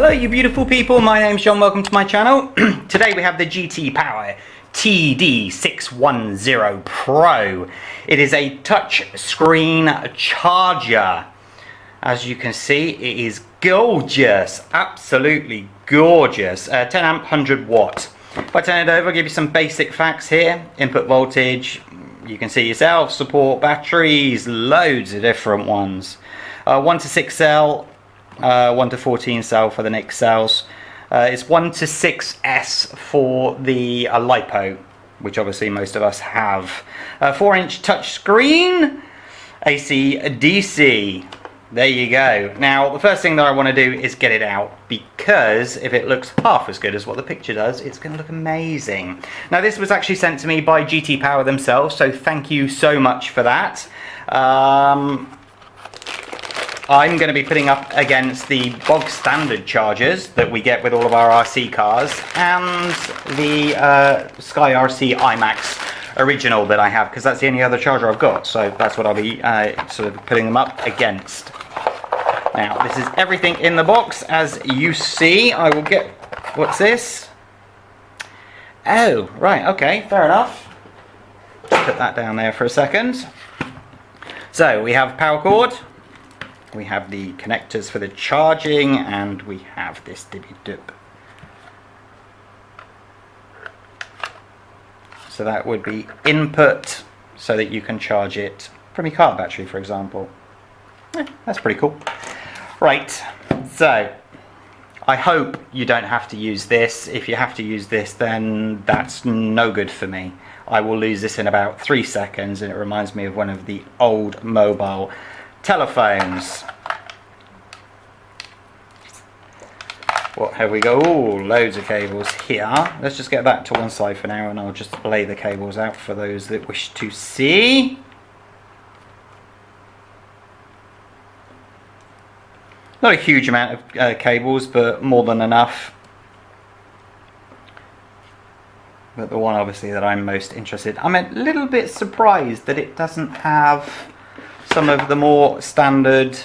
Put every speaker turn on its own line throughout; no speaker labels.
Hello you beautiful people, my name's John, welcome to my channel. Today we have the GT Power TD610 Pro. It is a touch screen charger. As you can see, it is gorgeous, absolutely gorgeous. 10 amp, 100 watt. If I turn it over, I'll give you some basic facts here. Input voltage, you can see yourself, support batteries, loads of different ones. 1 to 6 cell, 1 to 14 cell for the next cells. It's 1 to 6S for the LiPo, which obviously most of us have. 4-inch touch screen, AC DC. There you go. Now the first thing that I want to do is get it out, because if it looks half as good as what the picture does, it's going to look amazing. Now this was actually sent to me by GT Power themselves, so thank you so much for that. I'm going to be putting up against the bog standard chargers that we get with all of our RC cars and the Sky RC IMAX original that I have, because that's the only other charger I've got, so that's what I'll be sort of putting them up against. Now this is everything in the box, as you see. I will get, what's this? Oh, right, okay, fair enough. Put that down there for a second. So we have power cord. We have the connectors for the charging, and we have this dibby-dip. So that would be input, so that you can charge it from your car battery, for example. That's pretty cool. Right, so I hope you don't have to use this. If you have to use this, then that's no good for me. I will lose this in about 3 seconds, and it reminds me of one of the old mobile telephones. What have we got? Oh, loads of cables here. Let's just get that to one side for now, and I'll just lay the cables out for those that wish to see. Not a huge amount of cables, but more than enough. But the one obviously that I'm most interested, I'm a little bit surprised that it doesn't have some of the more standard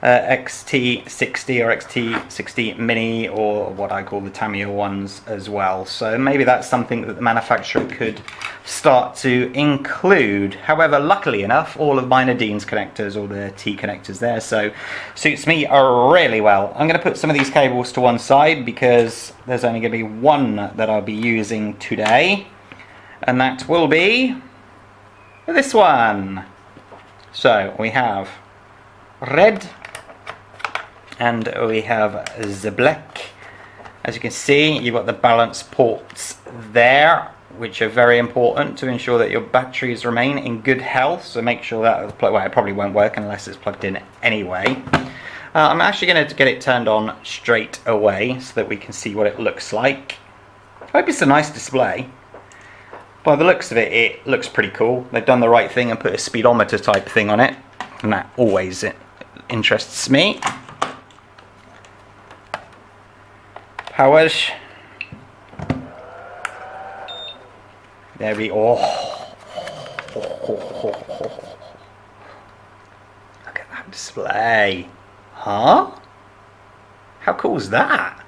XT60 or XT60 Mini, or what I call the Tamiya ones as well. So maybe that's something that the manufacturer could start to include. However, luckily enough, all of mine are Dean's connectors, all the T connectors there, so suits me really well. I'm going to put some of these cables to one side, because there's only going to be one that I'll be using today, and that will be this one. So we have red and we have the black. As you can see, you've got the balance ports there, which are very important to ensure that your batteries remain in good health. So make sure that, well, it probably won't work unless it's plugged in anyway. I'm actually going to get it turned on straight away so that we can see what it looks like. I hope it's a nice display. By the looks of it, it looks pretty cool. They've done the right thing and put a speedometer type thing on it, and that always interests me. Powers. There we go. Look at that display. Huh? How cool is that?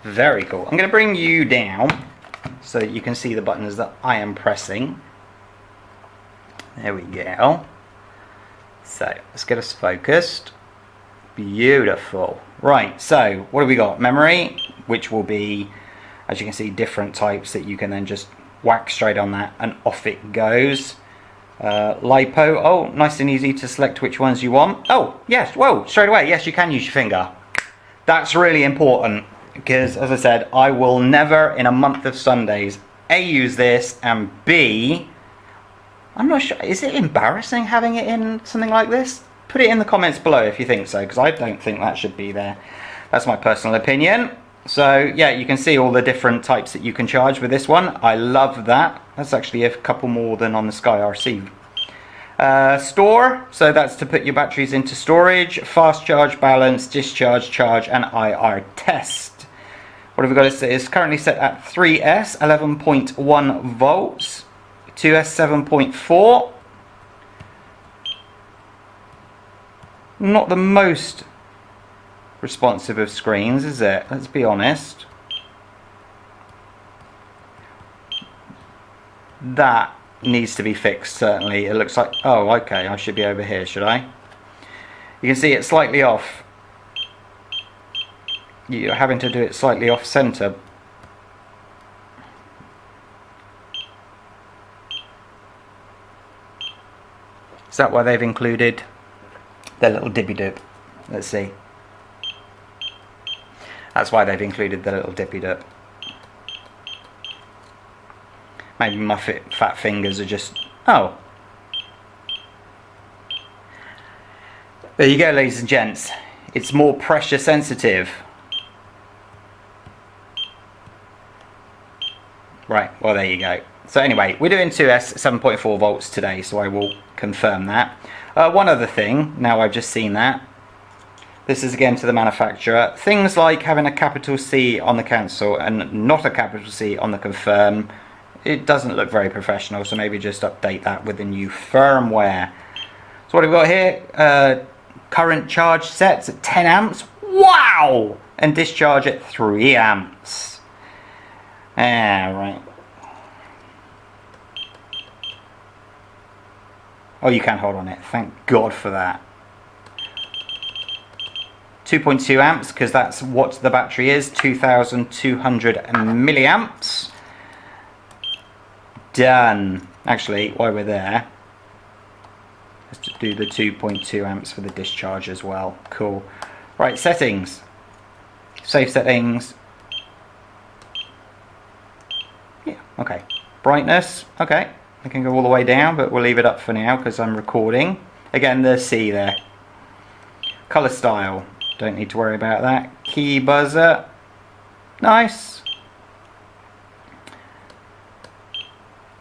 Very cool. I'm going to bring you down so that you can see the buttons that I am pressing. There we go. So let's get us focused. Beautiful. Right, so what have we got? Memory, which will be, as you can see, different types that you can then just whack straight on that and off it goes. LiPo, oh, nice and easy to select which ones you want. Oh, yes, whoa, straight away, yes, you can use your finger. That's really important, because as I said, I will never in a month of Sundays A, use this, and B, I'm not sure, is it embarrassing having it in something like this? Put it in the comments below if you think so, because I don't think that should be there. That's my personal opinion. So yeah, you can see all the different types that you can charge with this one. I love that. That's actually a couple more than on the Sky RC. Store, so that's to put your batteries into storage. Fast charge, balance, discharge, charge, and IR test. What have we got? It's currently set at 3S, 11.1 volts, 2S 7.4. Not the most responsive of screens, is it? Let's be honest. That needs to be fixed, certainly. It looks like... Oh, okay, I should be over here, should I? You can see it's slightly off. You're having to do it slightly off center. Is that why they've included their little dippy-dip? Let's see. That's why they've included the little dippy-dip. Maybe my fat fingers are just... Oh. There you go, ladies and gents. It's more pressure sensitive. Right, well there you go. So anyway, we're doing 2S 7.4 volts today, so I will confirm that. One other thing, now I've just seen that. This is again to the manufacturer. Things like having a capital C on the cancel and not a capital C on the confirm, it doesn't look very professional, so maybe just update that with the new firmware. So what have we got here? Current charge sets at 10 amps. Wow! And discharge at 3 amps. Right. Oh, you can hold on it. Thank God for that. 2.2 amps, because that's what the battery is. 2,200 milliamps. Done. Actually, while we're there, let's do the 2.2 amps for the discharge as well. Cool. Right, settings. Save settings. Yeah, okay. Brightness, okay. I can go all the way down, but we'll leave it up for now because I'm recording. Again, the C there. Color style, don't need to worry about that. Key buzzer, nice.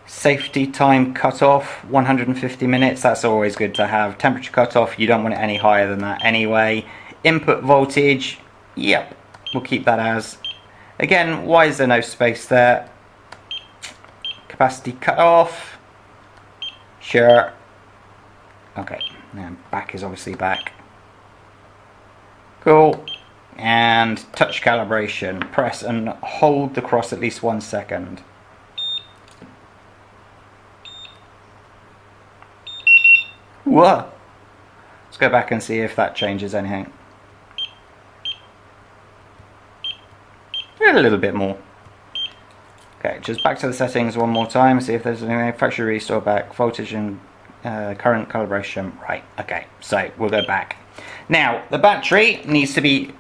Safety time cutoff, 150 minutes, that's always good to have. Temperature cutoff, you don't want it any higher than that anyway. Input voltage, yep, we'll keep that as. Again, why is there no space there? Capacity cutoff. Sure. Okay, and back is obviously back. Cool. And touch calibration. Press and hold the cross at least 1 second. Whoa! Let's go back and see if that changes anything. A little bit more. Okay, just back to the settings one more time, see if there's anything. Factory restore back, voltage and current calibration. Right, okay, so we'll go back. Now, the battery needs to be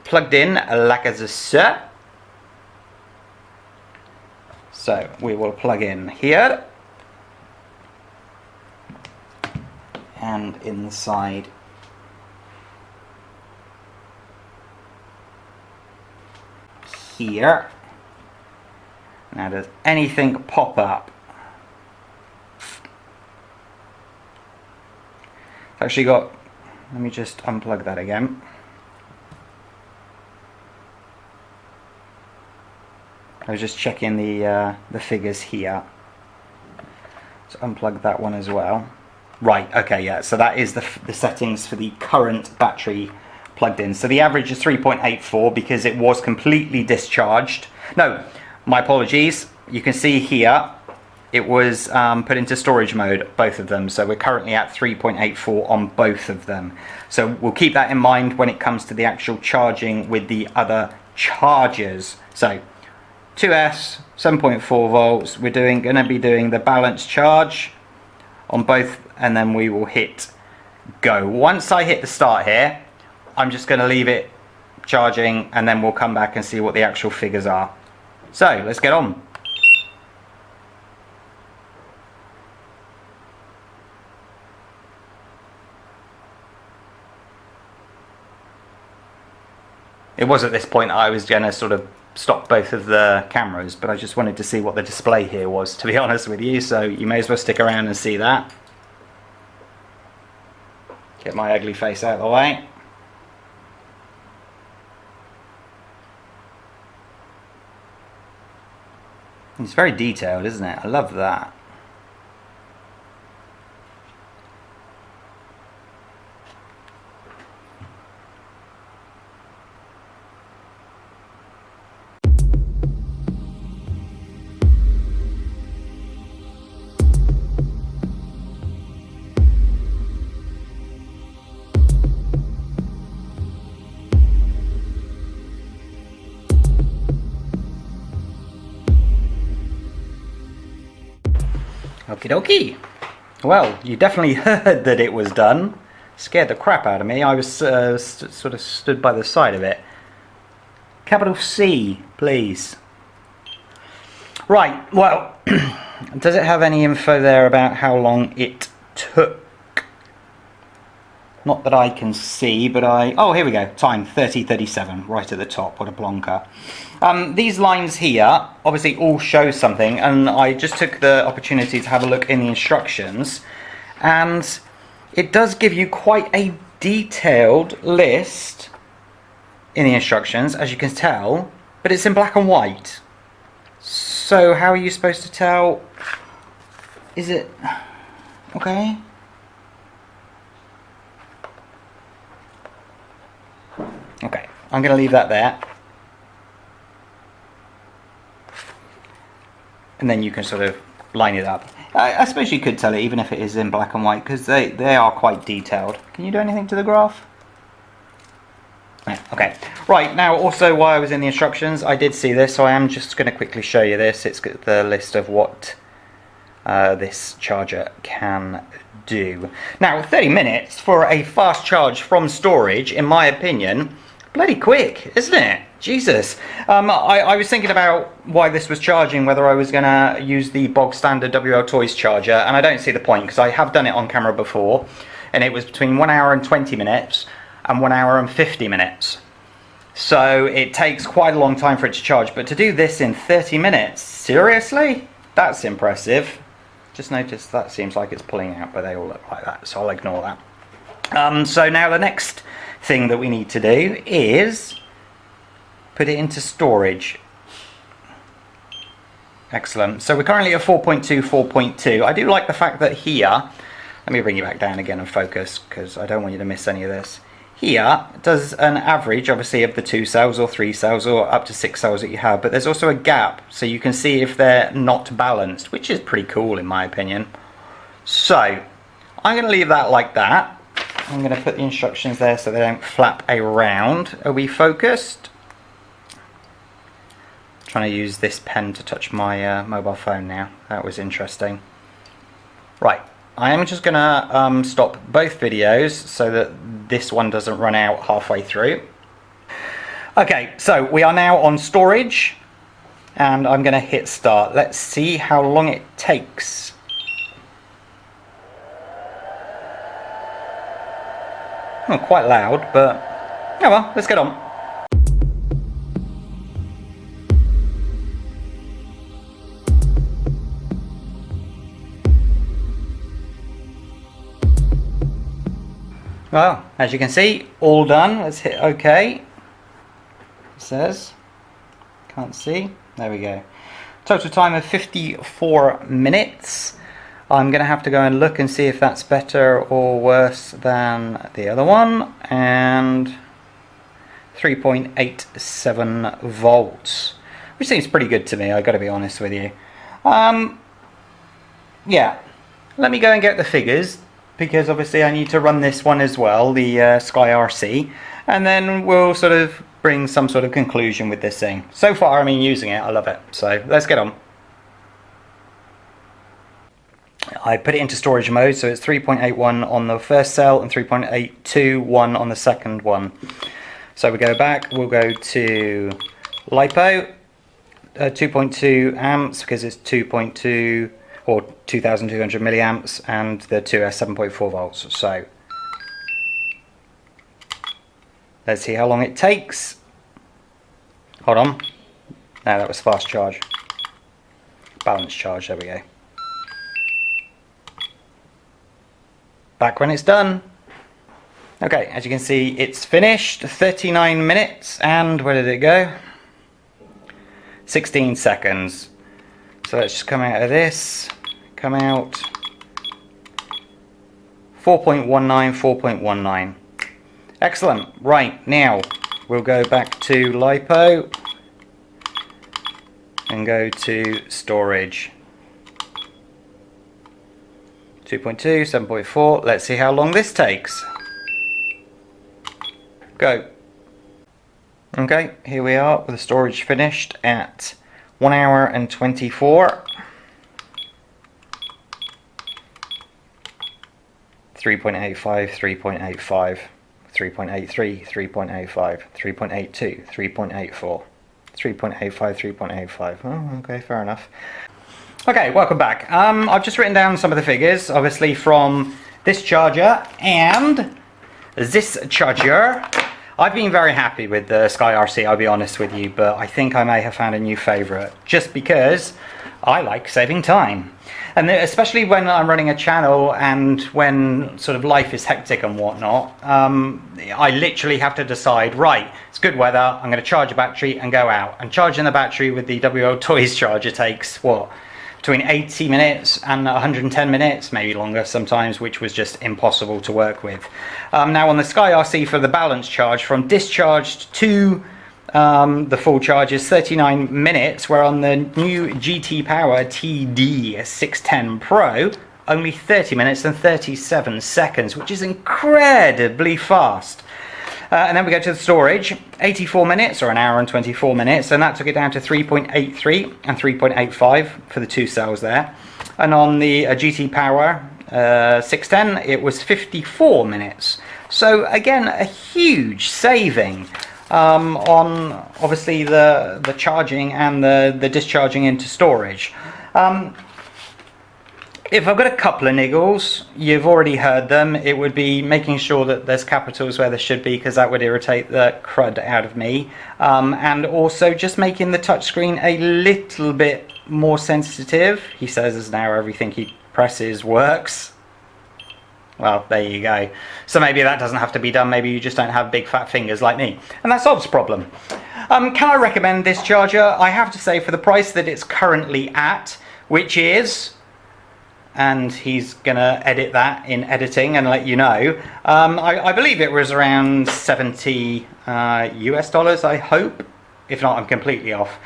plugged in like as a so. So we will plug in here. And inside here. Now, does anything pop up? It's actually got, let me just unplug that again. I was just checking the figures here. Let's unplug that one as well. Right, okay, yeah, so that is the settings for the current battery plugged in. So the average is 3.84 because it was completely discharged. No, my apologies. You can see here it was put into storage mode, both of them. So we're currently at 3.84 on both of them. So we'll keep that in mind when it comes to the actual charging with the other chargers. So 2S, 7.4 volts. We're going to be doing the balanced charge on both, and then we will hit go. Once I hit the start here, I'm just going to leave it charging, and then we'll come back and see what the actual figures are. So let's get on. It was at this point I was going to sort of stop both of the cameras, but I just wanted to see what the display here was, to be honest with you, so you may as well stick around and see that. Get my ugly face out of the way. It's very detailed, isn't it? I love that. Okie dokie. Well, you definitely heard that it was done. Scared the crap out of me. I was sort of stood by the side of it. Capital C, please. Right, well, does it have any info there about how long it took? Not that I can see, but oh, here we go. Time 30:37, right at the top. What a blonker. These lines here obviously all show something, and I just took the opportunity to have a look in the instructions, and it does give you quite a detailed list in the instructions, as you can tell, but it's in black and white. So how are you supposed to tell? Is it okay? Okay, I'm going to leave that there. And then you can sort of line it up. I suppose you could tell it even if it is in black and white, because they are quite detailed. Can you do anything to the graph? Okay, right, now also while I was in the instructions I did see this, so I am just going to quickly show you this. It's got the list of what this charger can do. Now 30 minutes for a fast charge from storage, in my opinion, bloody quick, isn't it? Jesus. I was thinking about why this was charging, whether I was going to use the bog standard WL Toys charger, and I don't see the point because I have done it on camera before, and it was between 1 hour and 20 minutes and 1 hour and 50 minutes. So it takes quite a long time for it to charge, but to do this in 30 minutes, seriously? That's impressive. Just noticed that seems like it's pulling out, but they all look like that, so I'll ignore that. So now the next thing that we need to do is put it into storage. Excellent. So we're currently at 4.2, 4.2. I do like the fact that here, let me bring you back down again and focus, because I don't want you to miss any of this. Here does an average, obviously, of the 2 cells or 3 cells or up to 6 cells that you have, but there's also a gap, so you can see if they're not balanced, which is pretty cool in my opinion. So I'm going to leave that like that. I'm going to put the instructions there so they don't flap around. Are we focused? Trying to use this pen to touch my mobile phone now. That was interesting. Right, I am just going to stop both videos so that this one doesn't run out halfway through. Okay, so we are now on storage, and I'm going to hit start. Let's see how long it takes. Oh, quite loud, but oh well, let's get on. Well, as you can see, all done. Let's hit OK. It says, can't see. There we go. Total time of 54 minutes. I'm going to have to go and look and see if that's better or worse than the other one. And 3.87 volts, which seems pretty good to me, I've got to be honest with you. Yeah, let me go and get the figures, because obviously I need to run this one as well, the Sky RC, and then we'll sort of bring some sort of conclusion with this thing. So far, I mean, using it, I love it. So let's get on. I put it into storage mode, so it's 3.81 on the first cell and 3.821 on the second one. So we go back, we'll go to LiPo, 2.2 amps, because it's 2.2 or 2200 milliamps, and the 2S 7.4 volts. So let's see how long it takes. Hold on. No, that was fast charge. Balance charge, there we go. Back when it's done. Okay, as you can see, it's finished. 39 minutes, and where did it go? 16 seconds. So let's just come out of this. Come out. 4.19, 4.19. Excellent. Right, now we'll go back to LiPo and go to storage. 2.2, 7.4. Let's see how long this takes. Go. Okay, here we are with the storage finished at 1 hour and 24. 3.85, 3.85, 3.83, 3.85, 3.82, 3.84, 3.85, 3.85. Oh, okay, fair enough. Okay, welcome back. I've just written down some of the figures, obviously from this charger and this charger. I've been very happy with the Sky RC, I'll be honest with you, but I think I may have found a new favourite, just because I like saving time. And especially when I'm running a channel and when sort of life is hectic and whatnot, I literally have to decide, right, it's good weather, I'm going to charge a battery and go out. And charging the battery with the WL Toys charger takes, what, between 80 minutes and 110 minutes, maybe longer sometimes, which was just impossible to work with. Now on the Sky RC, for the balance charge, from discharged to the full charge is 39 minutes, where on the new GT Power TD610 Pro, only 30 minutes and 37 seconds, which is incredibly fast. And then we go to the storage, 84 minutes, or an hour and 24 minutes, and that took it down to 3.83 and 3.85 for the two cells there. And on the GT Power 610, it was 54 minutes. So again, a huge saving on obviously the charging and the discharging into storage. If I've got a couple of niggles, you've already heard them. It would be making sure that there's capitals where there should be, because that would irritate the crud out of me. And also just making the touchscreen a little bit more sensitive. He says as now everything he presses works. Well, there you go. So maybe that doesn't have to be done. Maybe you just don't have big fat fingers like me. And that solves the problem. Can I recommend this charger? I have to say, for the price that it's currently at, which is... and he's gonna edit that in editing and let you know. I believe it was around 70 US dollars, I hope. If not, I'm completely off.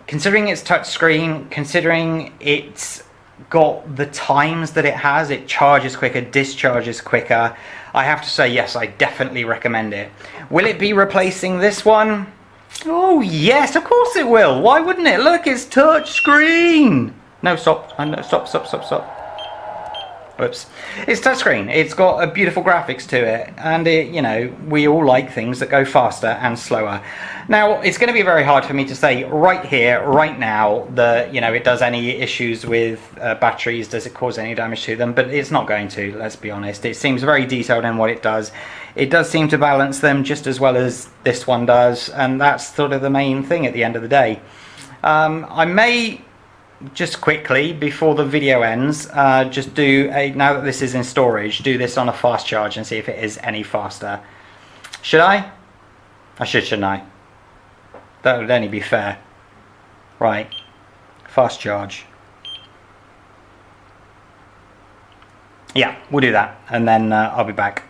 Considering it's touchscreen, considering it's got the times that it has, it charges quicker, discharges quicker, I have to say yes, I definitely recommend it. Will it be replacing this one? Oh yes, of course it will. Why wouldn't it? Look, it's touchscreen. No, stop. No, stop. Whoops. It's touchscreen. It's got a beautiful graphics to it, and it, you know, we all like things that go faster and slower. Now, it's going to be very hard for me to say right here, right now, that, you know, it does any issues with batteries, does it cause any damage to them, but it's not going to, let's be honest. It seems very detailed in what it does. It does seem to balance them just as well as this one does, and that's sort of the main thing at the end of the day. I may... just quickly before the video ends, just do a, now that this is in storage, do this on a fast charge and see if it is any faster. Should I? I should, shouldn't I? That would only be fair. Right, fast charge. Yeah, we'll do that, and then I'll be back.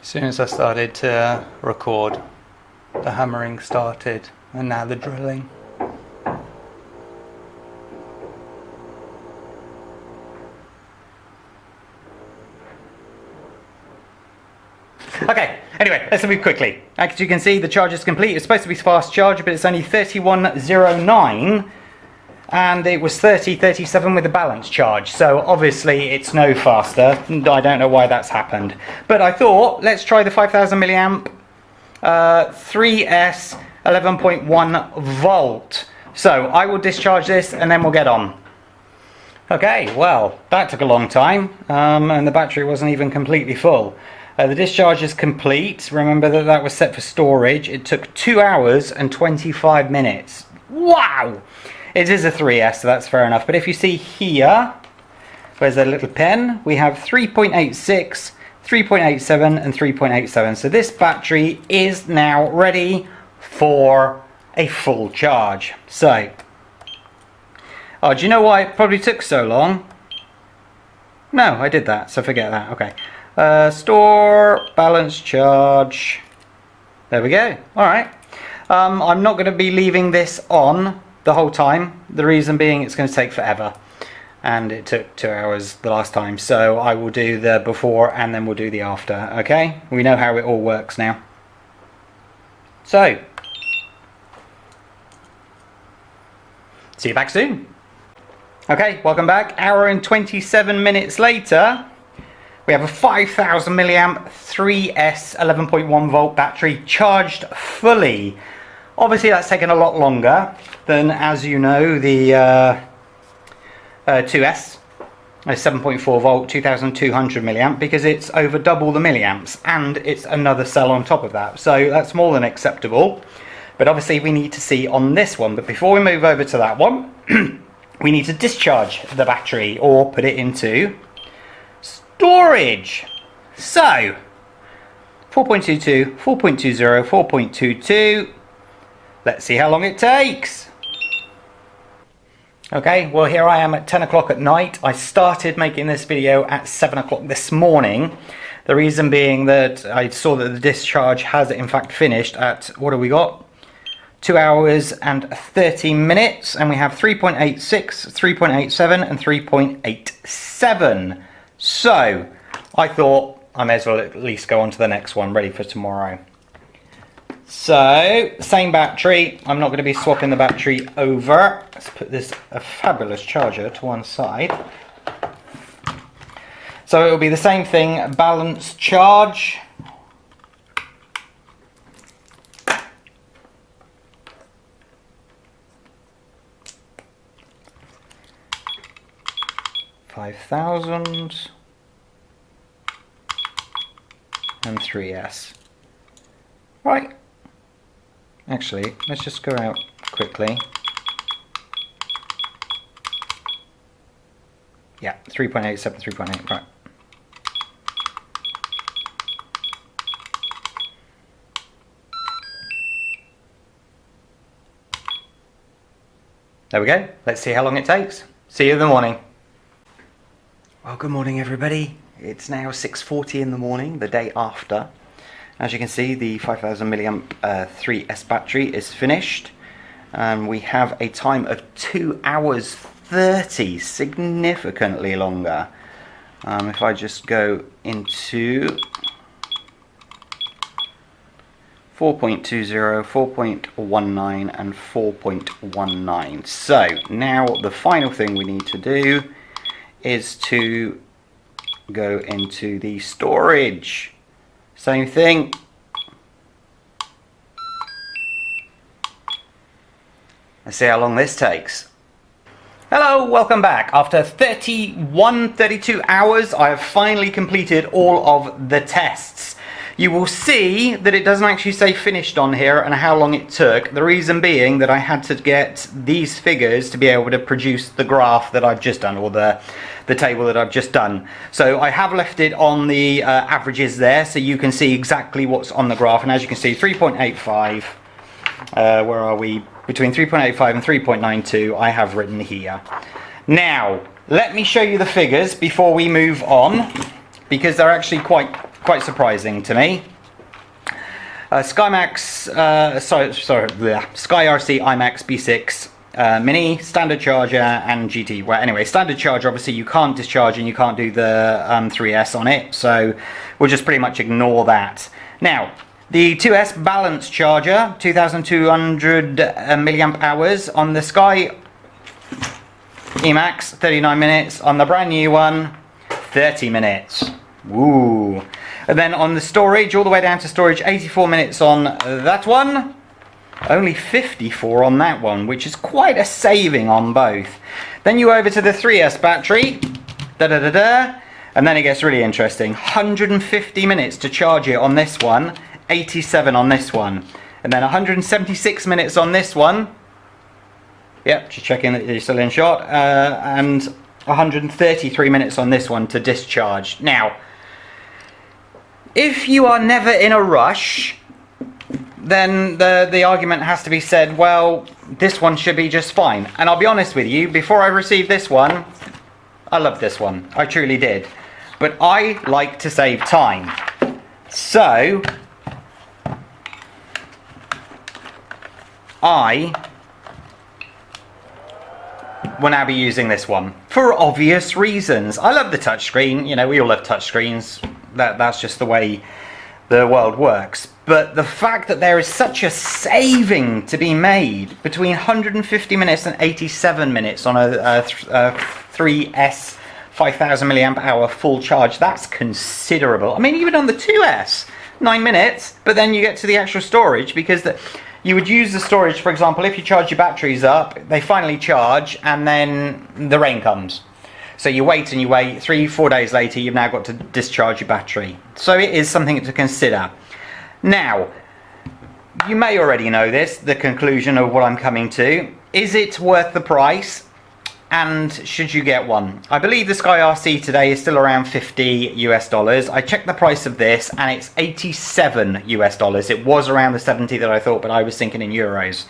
As soon as I started to record, the hammering started, and now the drilling. Okay, anyway, let's move quickly. As you can see, the charge is complete. It's supposed to be fast charge, but it's only 3109. And it was 3037 with the balance charge, so obviously it's no faster. I don't know why that's happened, but I thought let's try the 5000 milliamp 3S 11.1 volt. So I will discharge this and then we'll get on. Okay, well, that took a long time, and the battery wasn't even completely full. The discharge is complete. Remember that that was set for storage. It took 2 hours and 25 minutes. Wow! It is a 3S, so that's fair enough. But if you see here, where's the little pen? We have 3.86, 3.87 and 3.87. So this battery is now ready for a full charge. So, oh, do you know why it probably took so long? No, I did that, so forget that. Okay. Store, balance charge. There we go. All right. I'm not going to be leaving this on the whole time. The reason being it's going to take forever. and it took 2 hours the last time. So I will do the before and then we'll do the after. Okay, we know how it all works now. So see you back soon. Okay, welcome back. Hour and 27 minutes later, we have a 5000 milliamp 3S 11.1 volt battery charged fully. Obviously that's taken a lot longer than, as you know, the 2S, a 7.4 volt 2200 milliamp, because it's over double the milliamps and it's another cell on top of that. So that's more than acceptable. But obviously we need to see on this one. But before we move over to that one, we need to discharge the battery or put it into storage. So 4.22, 4.20, 4.22. Let's see how long it takes. Okay, well here I am at 10 o'clock at night. I started making this video at 7 o'clock this morning. The reason being that I saw that the discharge has in fact finished at, what have we got? 2 hours and 30 minutes, and we have 3.86, 3.87 and 3.87. So I thought I may as well at least go on to the next one, ready for tomorrow. So same battery, I'm not going to be swapping the battery over. Let's put this a fabulous charger to one side. So it will be the same thing, balanced charge. $5,000 and 3S. Right. Actually, let's just go out quickly. Yeah, 3.87, 3.8, right. There we go. Let's see how long it takes. See you in the morning. Well, good morning everybody. It's now 6:40 in the morning, the day after. As you can see, the 5000 milliamp 3S battery is finished. We have a time of 2 hours 30, significantly longer. If I just go into 4.20, 4.19 and 4.19. So now the final thing we need to do is to go into the storage. Same thing. Let's see how long this takes. Hello, welcome back. After 32 hours, I have finally completed all of the tests. You will see that it doesn't actually say finished on here and how long it took. The reason being that I had to get these figures to be able to produce the graph that I've just done, or the table that I've just done. So I have left it on the averages there, so you can see exactly what's on the graph. And as you can see, 3.85, where are we? Between 3.85 and 3.92, I have written here. Now, let me show you the figures before we move on, because they're actually quite surprising to me. SkyRC IMAX B6 Mini, standard charger and GT. Well, anyway, standard charger, obviously you can't discharge and you can't do the 3S on it, so we'll just pretty much ignore that. Now, the 2S balanced charger, 2200 milliamp hours on the Sky Emax, 39 minutes. On the brand new one, 30 minutes. Woo! And then on the storage, all the way down to storage, 84 minutes on that one. Only 54 on that one, which is quite a saving on both. Then you over to the 3S battery. And then it gets really interesting. 150 minutes to charge it on this one. 87 on this one. And then 176 minutes on this one. Yep, just checking that you're still in shot. And 133 minutes on this one to discharge. Now, if you are never in a rush, then the argument has to be said, well, this one should be just fine. And I'll be honest with you, before I received this one, I loved this one. I truly did. But I like to save time. So will now be using this one for obvious reasons. I love the touchscreen. You know, we all love touchscreens. That's just the way the world works. But the fact that there is such a saving to be made between 150 minutes and 87 minutes on a 3S 5000 milliamp hour full charge, that's considerable. I mean, even on the 2S, 9 minutes, but then you get to the actual storage, because you would use the storage, for example, if you charge your batteries up, they finally charge, and then the rain comes. So you wait and you wait, 3-4 days later, you've now got to discharge your battery. So it is something to consider. Now, you may already know this, the conclusion of what I'm coming to. Is it worth the price? And should you get one? I believe the Sky RC today is still around $50 US. I checked the price of this and it's $87 US. It was around the 70 that I thought, but I was thinking in euros.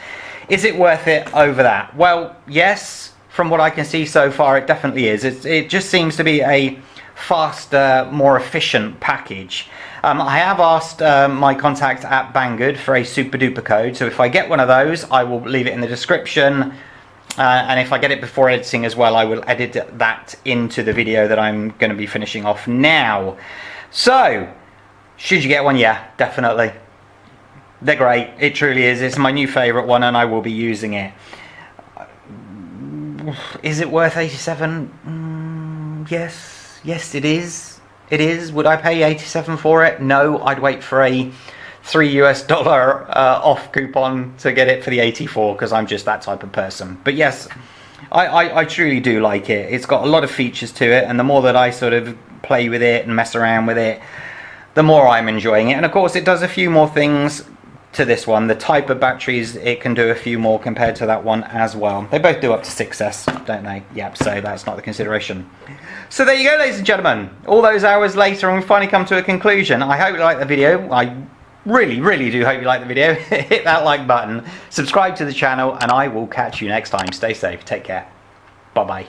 Is it worth it over that? Well, yes, from what I can see so far, it definitely is. It just seems to be a faster, more efficient package. I have asked my contact at Banggood for a super duper code, so if I get one of those, I will leave it in the description. And if I get it before editing as well, I will edit that into the video that I'm going to be finishing off now. So, should you get one? Yeah, definitely. They're great. It truly is. It's my new favourite one and I will be using it. Is it worth 87? Yes. Yes, it is. It is. Would I pay 87 for it? No, I'd wait for a $3 US off coupon to get it for the 84, because I'm just that type of person. But yes, I truly do like it. It's got a lot of features to it, and the more that I sort of play with it and mess around with it, the more I'm enjoying it. And of course it does a few more things to this one. The type of batteries, it can do a few more compared to that one as well. They both do up to 6S, don't they? Yep, so that's not the consideration. So there you go, ladies and gentlemen. All those hours later and we finally come to a conclusion. I hope you like the video. I really do hope you like the video. Hit that like button, subscribe to the channel, and I will catch you next time. Stay safe, take care, bye bye.